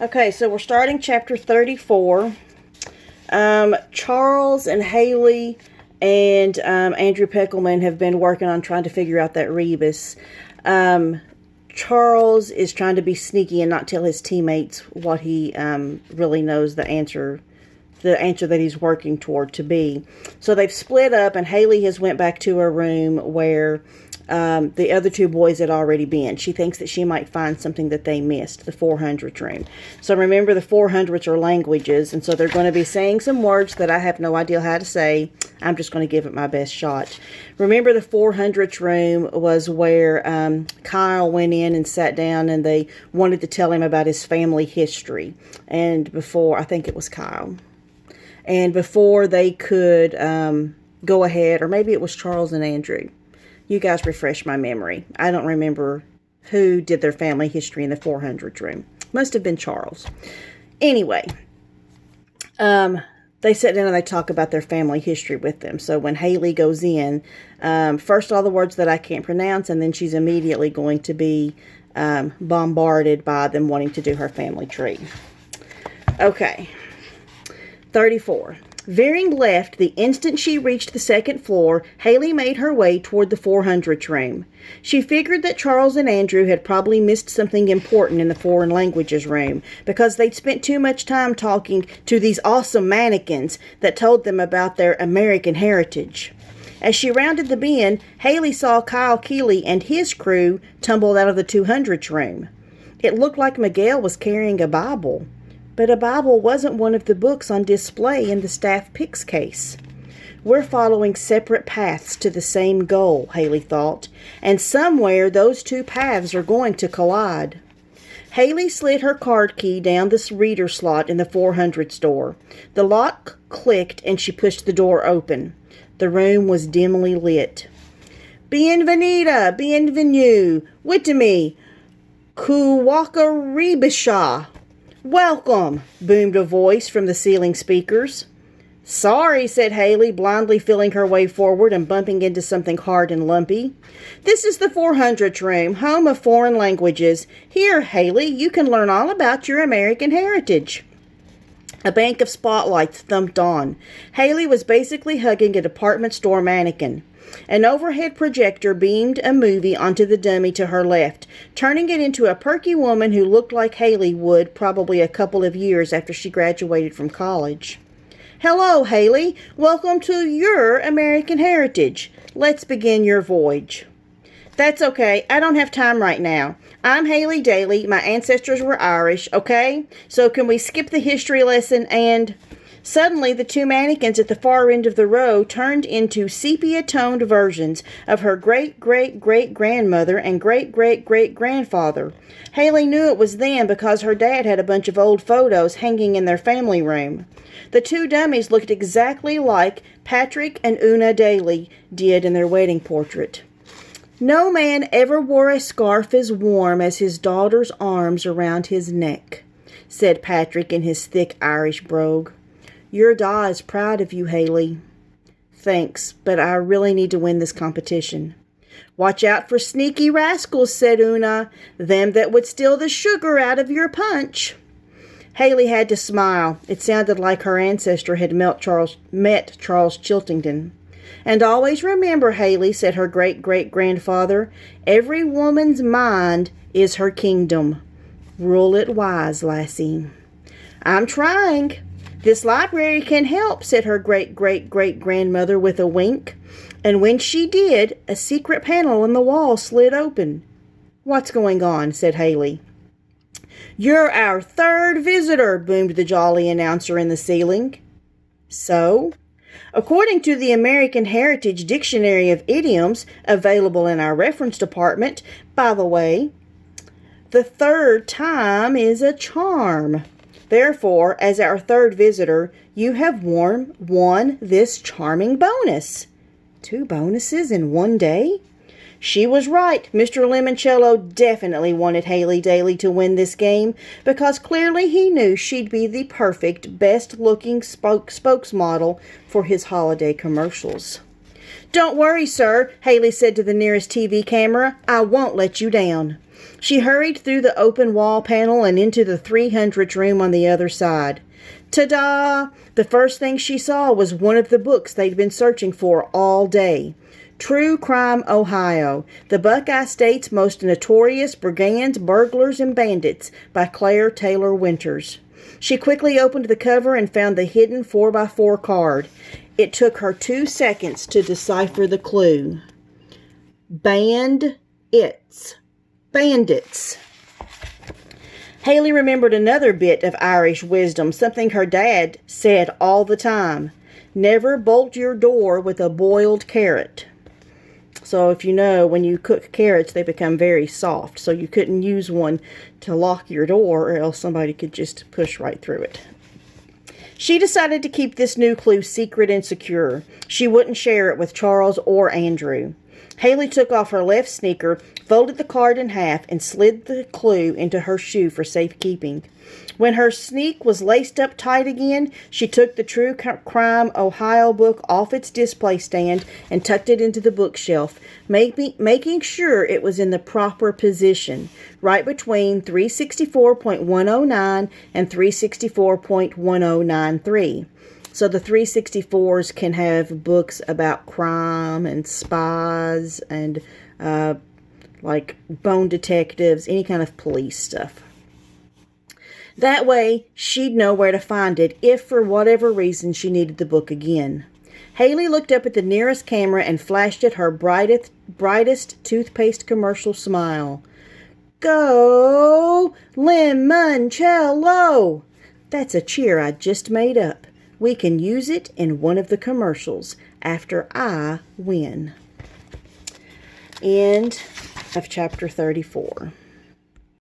Okay, so we're starting chapter 34. Charles and Haley and Andrew Peckelman have been working on trying to figure out that rebus. Charles is trying to be sneaky and not tell his teammates what he really knows the answer that he's working toward to be. So they've split up, and Haley has went back to her room where the other two boys had already been. She thinks that she might find something that they missed, the 400 room. So remember, the 400s are languages, and so they're going to be saying some words that I have no idea how to say. I'm just going to give it my best shot. Remember, the 400th room was where Kyle went in and sat down, and they wanted to tell him about his family history. And before, I think it was Kyle. And before they could go ahead, or maybe it was Charles and Andrew. You guys refresh my memory. I don't remember who did their family history in the 400 room. Must have been Charles. Anyway, they sit down and they talk about their family history with them. So when Haley goes in, first all the words that I can't pronounce, and then she's immediately going to be bombarded by them wanting to do her family tree. Okay. 34. Veering left the instant she reached the second floor, Haley made her way toward the 400th room. She figured that Charles and Andrew had probably missed something important in the foreign languages room because they'd spent too much time talking to these awesome mannequins that told them about their American heritage. As she rounded the bend, Haley saw Kyle Keeley and his crew tumbled out of the 200th room. It looked like Miguel was carrying a Bible. But a Bible wasn't one of the books on display in the staff picks case. We're following separate paths to the same goal, Haley thought, and somewhere those two paths are going to collide. Haley slid her card key down the reader slot in the 400 door. The lock clicked and she pushed the door open. The room was dimly lit. Bienvenida, bienvenue, witimi, kuwaka rebisha. Welcome, boomed a voice from the ceiling speakers. Sorry, said Haley, blindly feeling her way forward and bumping into something hard and lumpy. This is the 400th room, home of foreign languages. Here, Haley, you can learn all about your American heritage. A bank of spotlights thumped on. Haley was basically hugging a department store mannequin. An overhead projector beamed a movie onto the dummy to her left, turning it into a perky woman who looked like Haley would probably a couple of years after she graduated from college. Hello, Haley. Welcome to your American heritage. Let's begin your voyage. That's okay. I don't have time right now. I'm Haley Daly. My ancestors were Irish, okay? So can we skip the history lesson and... Suddenly, the two mannequins at the far end of the row turned into sepia-toned versions of her great-great-great-grandmother and great-great-great-grandfather. Haley knew it was them because her dad had a bunch of old photos hanging in their family room. The two dummies looked exactly like Patrick and Una Daly did in their wedding portrait. No man ever wore a scarf as warm as his daughter's arms around his neck, said Patrick in his thick Irish brogue. Your da is proud of you, Haley. Thanks, but I really need to win this competition. Watch out for sneaky rascals, said Una, them that would steal the sugar out of your punch. Haley had to smile. It sounded like her ancestor had met Charles Chiltington. And always remember, Haley, said her great-great-grandfather, every woman's mind is her kingdom. Rule it wise, lassie. I'm trying. This library can help, said her great-great-great-grandmother with a wink. And when she did, a secret panel in the wall slid open. What's going on? Said Haley. You're our third visitor, boomed the jolly announcer in the ceiling. So? According to the American Heritage Dictionary of Idioms, available in our reference department, by the way, the third time is a charm. Therefore, as our third visitor, you have won this charming bonus. 2 bonuses in one day? She was right. Mr. Lemoncello definitely wanted Haley Daly to win this game because clearly he knew she'd be the perfect, best-looking spokesmodel for his holiday commercials. Don't worry, sir, Haley said to the nearest TV camera. I won't let you down. She hurried through the open wall panel and into the 300 room on the other side. Ta-da! The first thing she saw was one of the books they'd been searching for all day. True Crime, Ohio, The Buckeye State's Most Notorious Brigands, Burglars, and Bandits by Claire Taylor Winters. She quickly opened the cover and found the hidden 4x4 card. It took her 2 seconds to decipher the clue. Bandits. Haley remembered another bit of Irish wisdom, something her dad said all the time. Never bolt your door with a boiled carrot. So if you know, when you cook carrots, they become very soft. So you couldn't use one to lock your door, or else somebody could just push right through it. She decided to keep this new clue secret and secure. She wouldn't share it with Charles or Andrew. Haley took off her left sneaker, folded the card in half, and slid the clue into her shoe for safekeeping. When her sneak was laced up tight again, she took the True Crime Ohio book off its display stand and tucked it into the bookshelf, making sure it was in the proper position, right between 364.109 and 364.1093. So the 364s can have books about crime and spies and like bone detectives, any kind of police stuff. That way, she'd know where to find it if for whatever reason she needed the book again. Haley looked up at the nearest camera and flashed it her brightest toothpaste commercial smile. Go Lemoncello! That's a cheer I just made up. We can use it in one of the commercials after I win. End of chapter 34.